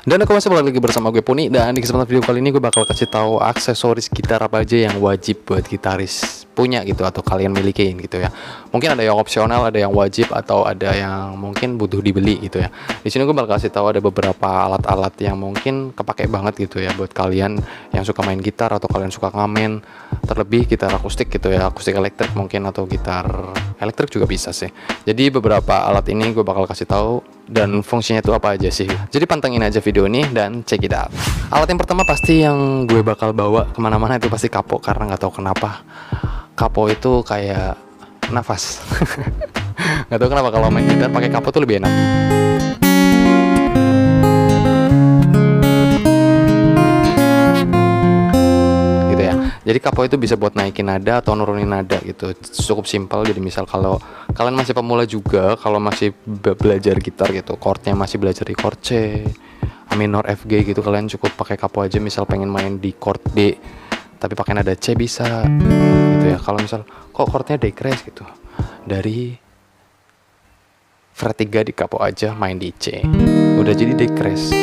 Dan aku masih balik lagi bersama gue Puni. Dan di kesempatan video kali ini gue bakal kasih tahu aksesoris gitar apa aja yang wajib buat gitaris punya gitu, atau kalian milikin gitu ya. Mungkin ada yang opsional, ada yang wajib, atau ada yang mungkin butuh dibeli gitu ya. Di sini gue bakal kasih tahu ada beberapa alat-alat yang mungkin kepake banget gitu ya buat kalian yang suka main gitar, atau kalian suka ngamen, terlebih gitar akustik gitu ya, akustik elektrik mungkin, atau gitar elektrik juga bisa sih. Jadi beberapa alat ini gue bakal kasih tahu dan fungsinya itu apa aja sih. Jadi pantengin aja video ini dan check it out. Alat yang pertama pasti yang gue bakal bawa kemana-mana itu pasti kapo, karena nggak tahu kenapa kapo itu kayak nafas. Nggak tahu kenapa kalau main gitar pakai kapo tuh lebih enak. Gitu ya. Jadi kapo itu bisa buat naikin nada atau nurunin nada gitu. Cukup simpel. Jadi misal kalau kalian masih pemula juga, kalau masih belajar gitar gitu, chordnya masih belajar di chord C, A minor, F, G gitu, kalian cukup pakai kapo aja. Misal pengen main di chord D tapi pakai nada C bisa gitu ya. Kalau misal kok chordnya D crash gitu, dari fret 3 di kapo aja, main di C, udah jadi D crash.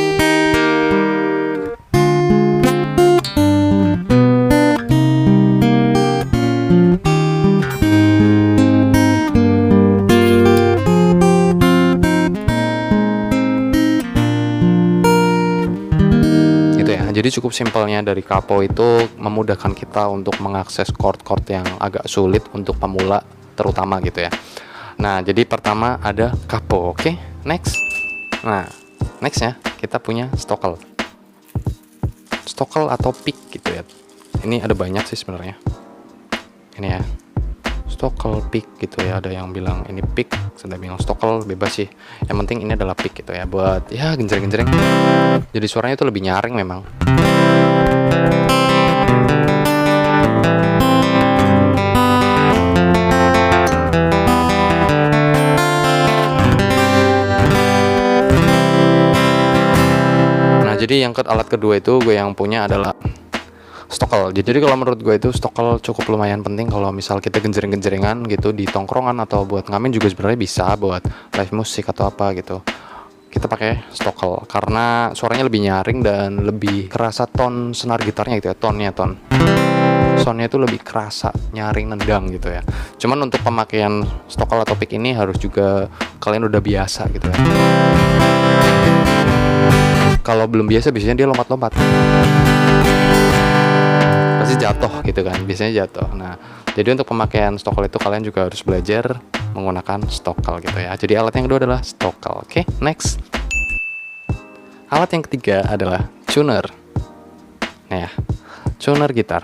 Jadi cukup simpelnya dari kapo itu memudahkan kita untuk mengakses chord-chord yang agak sulit untuk pemula terutama gitu ya. Nah, jadi pertama ada kapo, oke? Next. Nah, nextnya kita punya stockel. Stockel atau pick gitu ya. Ini ada banyak sih sebenarnya. Ini ya. Stockel, pick gitu ya. Ada yang bilang ini pick, ada yang bilang stockel, bebas sih. Yang penting ini adalah pick gitu ya, buat ya genjreng-genjreng. Jadi suaranya itu lebih nyaring memang. Nah, jadi yang alat kedua itu gue yang punya adalah stockel. Jadi kalau menurut gue itu stockel cukup lumayan penting kalau misal kita genjreng-genjrengan gitu di tongkrongan, atau buat ngamen juga sebenarnya bisa, buat live musik atau apa gitu. Kita pakai stockel karena suaranya lebih nyaring dan lebih kerasa ton senar gitarnya gitu ya, soundnya itu lebih kerasa nyaring, nendang gitu ya. Cuman untuk pemakaian stockel atau pick ini harus juga kalian udah biasa gitu ya. Kalau belum biasa biasanya dia lompat-lompat, pasti jatuh gitu kan, biasanya jatuh. Nah, jadi untuk pemakaian stockel itu kalian juga harus belajar menggunakan stockel gitu ya. Jadi alat yang kedua adalah stockel. Oke, next. Alat yang ketiga adalah tuner. Nah ya, tuner gitar.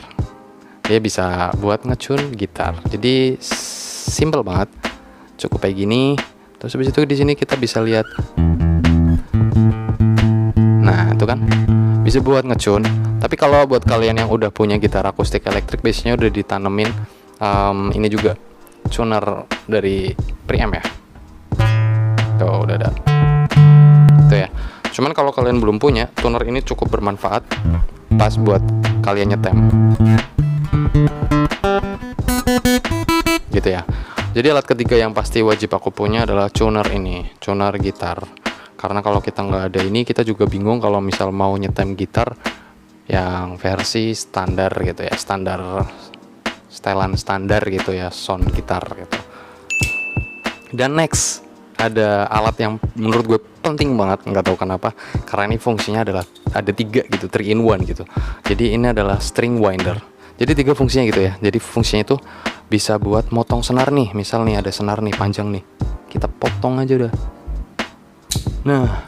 Dia bisa buat nge-tune gitar. Jadi simple banget. Cukup kayak gini. Terus habis itu di sini kita bisa lihat. Nah, itu kan bisa buat nge-tune. Tapi kalau buat kalian yang udah punya gitar akustik elektrik, biasanya udah ditanemin ini juga tuner dari preamp ya. Tuh udah ada. Tuh ya. Cuman kalau kalian belum punya, tuner ini cukup bermanfaat pas buat kalian nyetem. Gitu ya. Jadi alat ketiga yang pasti wajib aku punya adalah tuner ini, tuner gitar. Karena kalau kita nggak ada ini, kita juga bingung kalau misal mau nyetem gitar yang versi standar gitu ya, setelan standar gitu ya, sound gitar gitu. Dan next ada alat yang menurut gue penting banget, nggak tahu kenapa, karena ini fungsinya adalah ada 3 gitu, 3 in 1 gitu. Jadi ini adalah string winder. Jadi 3 fungsinya gitu ya. Jadi fungsinya itu bisa buat motong senar nih, misal nih ada senar nih panjang nih, kita potong aja udah. Nah,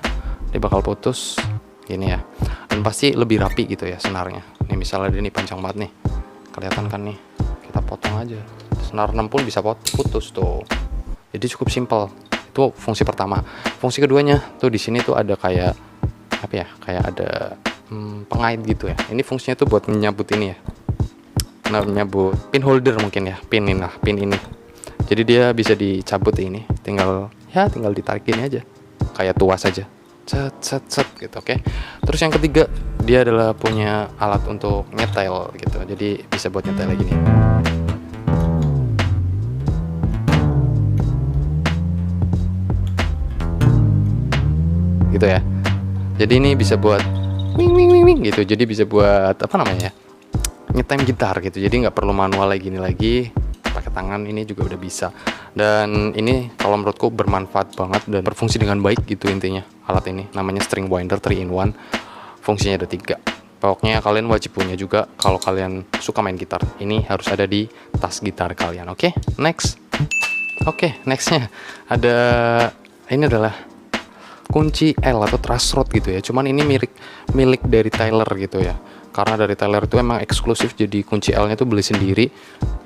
dia bakal putus gini ya, dan pasti lebih rapi gitu ya senarnya. Nih misalnya dia nih panjang banget nih, kelihatan kan nih, kita potong aja, senar 6 pun bisa putus tuh. Jadi cukup simple. Itu fungsi pertama. Fungsi keduanya tuh di sini tuh ada kayak apa ya, kayak ada pengait gitu ya. Ini fungsinya tuh buat menyabut ini ya, nah, menyabut pin holder mungkin ya, pin ini. Jadi dia bisa dicabut ini, tinggal ditarik ini aja, kayak tuas aja, set gitu. Oke. Terus yang ketiga, dia adalah punya alat untuk nyetel gitu. Jadi bisa buat nyetel lagi nih. Gitu ya. Jadi ini bisa buat wing wing wing wing gitu. Jadi bisa buat apa namanya ya, nyetem gitar gitu. Jadi nggak perlu manual lagi, ini lagi pakai tangan, ini juga udah bisa. Dan ini kalau menurutku bermanfaat banget dan berfungsi dengan baik gitu. Intinya alat ini namanya string winder 3 in 1, fungsinya ada 3. Pokoknya kalian wajib punya juga kalau kalian suka main gitar. Ini harus ada di tas gitar kalian. Oke, next. Oke, nextnya ada, ini adalah kunci L atau truss rod gitu ya. Cuman ini milik dari Taylor gitu ya. Karena dari Taylor itu emang eksklusif, jadi kunci L-nya tuh beli sendiri.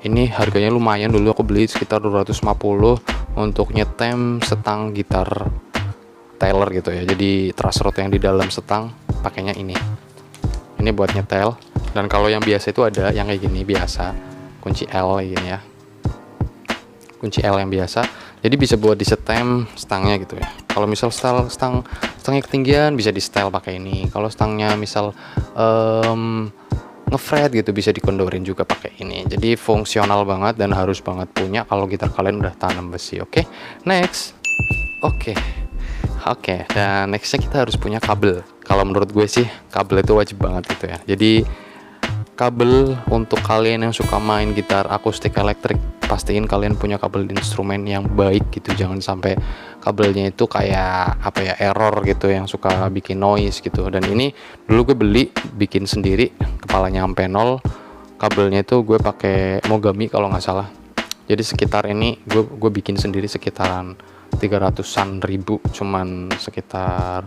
Ini harganya lumayan, dulu aku beli sekitar 250 untuk nyetem setang gitar Taylor gitu ya. Jadi truss rod yang di dalam setang pakainya ini. Ini buat nyetel. Dan kalau yang biasa itu ada yang kayak gini, biasa kunci L kayak gini ya, kunci L yang biasa. Jadi bisa buat disetem stangnya gitu ya. Kalau misal stangnya ketinggian bisa di setel pakai ini. Kalau stangnya misal ngefret gitu bisa dikondorin juga pakai ini. Jadi fungsional banget dan harus banget punya kalau gitar kalian udah tanam besi. Oke, next. Oke, dan nextnya kita harus punya kabel. Kalau menurut gue sih kabel itu wajib banget gitu ya. Jadi kabel untuk kalian yang suka main gitar akustik elektrik, pastiin kalian punya kabel instrumen yang baik gitu. Jangan sampai kabelnya itu kayak apa ya, error gitu yang suka bikin noise gitu. Dan ini dulu gue beli bikin sendiri, kepalanya sampai nol. Kabelnya itu gue pakai Mogami kalau nggak salah. Jadi sekitar ini gue bikin sendiri sekitaran 300-an ribu, cuman sekitar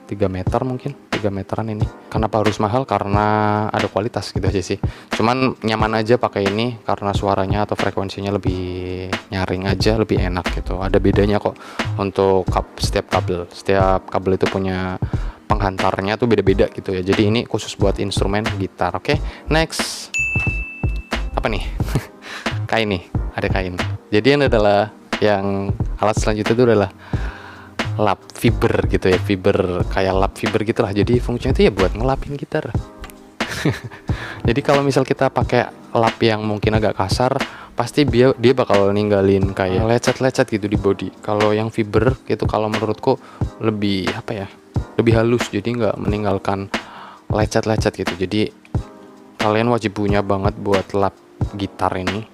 3 meter mungkin, 3 meteran ini. Kenapa harus mahal? Karena ada kualitas gitu aja sih. Cuman nyaman aja pakai ini karena suaranya atau frekuensinya lebih nyaring aja, lebih enak gitu. Ada bedanya kok untuk setiap kabel itu punya penghantarnya tuh beda-beda gitu ya. Jadi ini khusus buat instrumen gitar. Oke, next. Apa nih? Kain nih, ada kain. Jadi ini adalah yang alat selanjutnya itu adalah lap fiber gitu ya, fiber kayak lap fiber gitulah. Jadi fungsinya itu ya buat ngelapin gitar. Jadi kalau misal kita pakai lap yang mungkin agak kasar, pasti dia bakal ninggalin kayak lecet-lecet gitu di body. Kalau yang fiber gitu, kalau menurutku lebih apa ya, lebih halus, jadi nggak meninggalkan lecet-lecet gitu. Jadi kalian wajib punya banget buat lap gitar ini.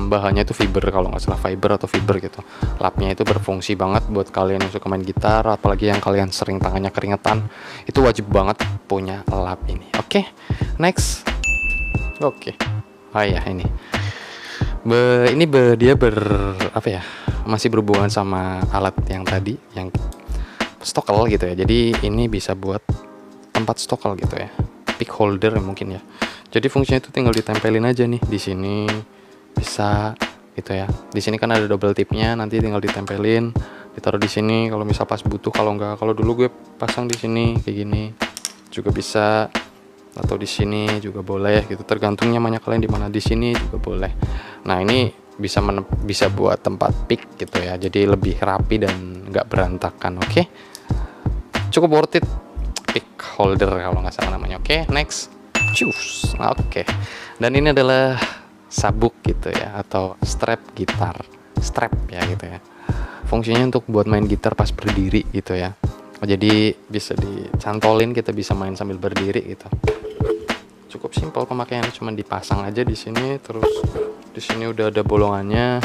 Bahannya itu fiber kalau nggak salah, fiber atau fiber gitu. Lapnya itu berfungsi banget buat kalian yang suka main gitar, apalagi yang kalian sering tangannya keringetan, itu wajib banget punya lap ini. Oke, next. Oke. Oh ya, ini dia apa ya, masih berhubungan sama alat yang tadi, yang stokel gitu ya. Jadi ini bisa buat tempat stokel gitu ya, pick holder mungkin ya. Jadi fungsinya itu tinggal ditempelin aja nih di sini, bisa gitu ya. Di sini kan ada double tipnya, nanti tinggal ditempelin, ditaruh di sini kalau misal pas butuh. Kalau dulu gue pasang di sini kayak gini juga bisa, atau di sini juga boleh gitu. Tergantung nyamannya kalian di mana, di sini juga boleh. Nah, ini bisa buat tempat pick gitu ya. Jadi lebih rapi dan nggak berantakan. Oke. Cukup worth it, pick holder kalau nggak salah namanya. Oke, next. Cus. Oke. Dan ini adalah sabuk gitu ya, atau strap gitar. Strap ya gitu ya. Fungsinya untuk buat main gitar pas berdiri gitu ya. Jadi bisa dicantolin, kita bisa main sambil berdiri gitu. Cukup simpel pemakaiannya, cuma dipasang aja di sini, terus di sini udah ada bolongannya.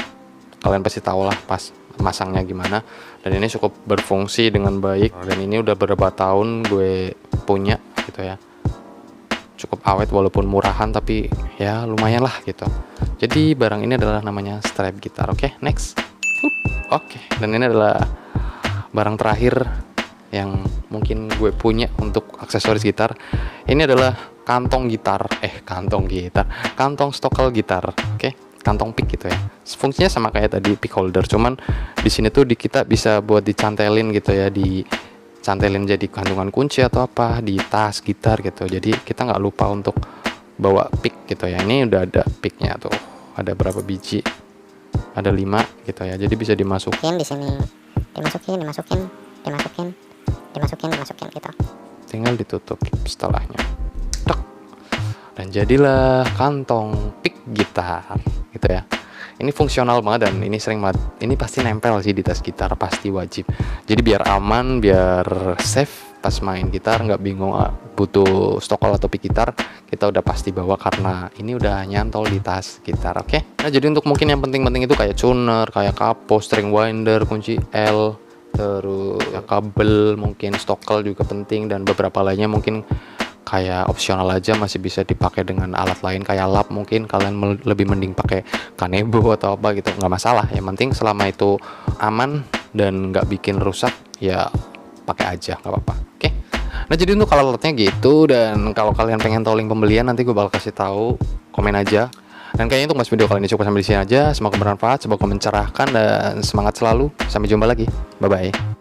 Kalian pasti tahu lah pas masangnya gimana. Dan ini cukup berfungsi dengan baik. Dan ini udah beberapa tahun gue punya gitu ya. Cukup awet walaupun murahan, tapi ya lumayan lah gitu. Jadi barang ini adalah namanya strap gitar. Oke, next. Oke, dan ini adalah barang terakhir yang mungkin gue punya untuk aksesoris gitar. Ini adalah kantong stokel gitar. Oke, kantong pick gitu ya. Fungsinya sama kayak tadi pick holder, cuman di sini tuh kita bisa buat dicantelin gitu ya, cantelin jadi kandungan kunci atau apa di tas gitar gitu. Jadi kita nggak lupa untuk bawa pick gitu ya. Ini udah ada picknya tuh, ada berapa biji, ada 5 gitu ya. Jadi bisa dimasukin di sini, dimasukin gitu. Tinggal ditutup setelahnya. Tek. Dan jadilah kantong pick gitar gitu ya. Ini fungsional banget dan ini sering banget. Ini pasti nempel sih di tas gitar, pasti wajib. Jadi biar aman, biar safe, pas main gitar nggak bingung butuh stokol atau pick gitar, kita udah pasti bawa karena ini udah nyantol di tas gitar. Oke. Nah, jadi untuk mungkin yang penting-penting itu kayak tuner, kayak kapo, string winder, kunci L, terus ya, kabel, mungkin stokol juga penting, dan beberapa lainnya mungkin kayak opsional aja, masih bisa dipakai dengan alat lain kayak lap. Mungkin kalian lebih mending pakai kanebo atau apa gitu, nggak masalah. Yang penting selama itu aman dan nggak bikin rusak ya pakai aja, nggak apa-apa. Oke. Nah, jadi untuk alatnya gitu, dan kalau kalian pengen tahu link pembelian nanti gue bakal kasih tahu, komen aja. Dan kayaknya untuk mas video kali ini cukup sampai di sini aja. Semoga bermanfaat, semoga mencerahkan, dan semangat selalu. Sampai jumpa lagi. Bye bye.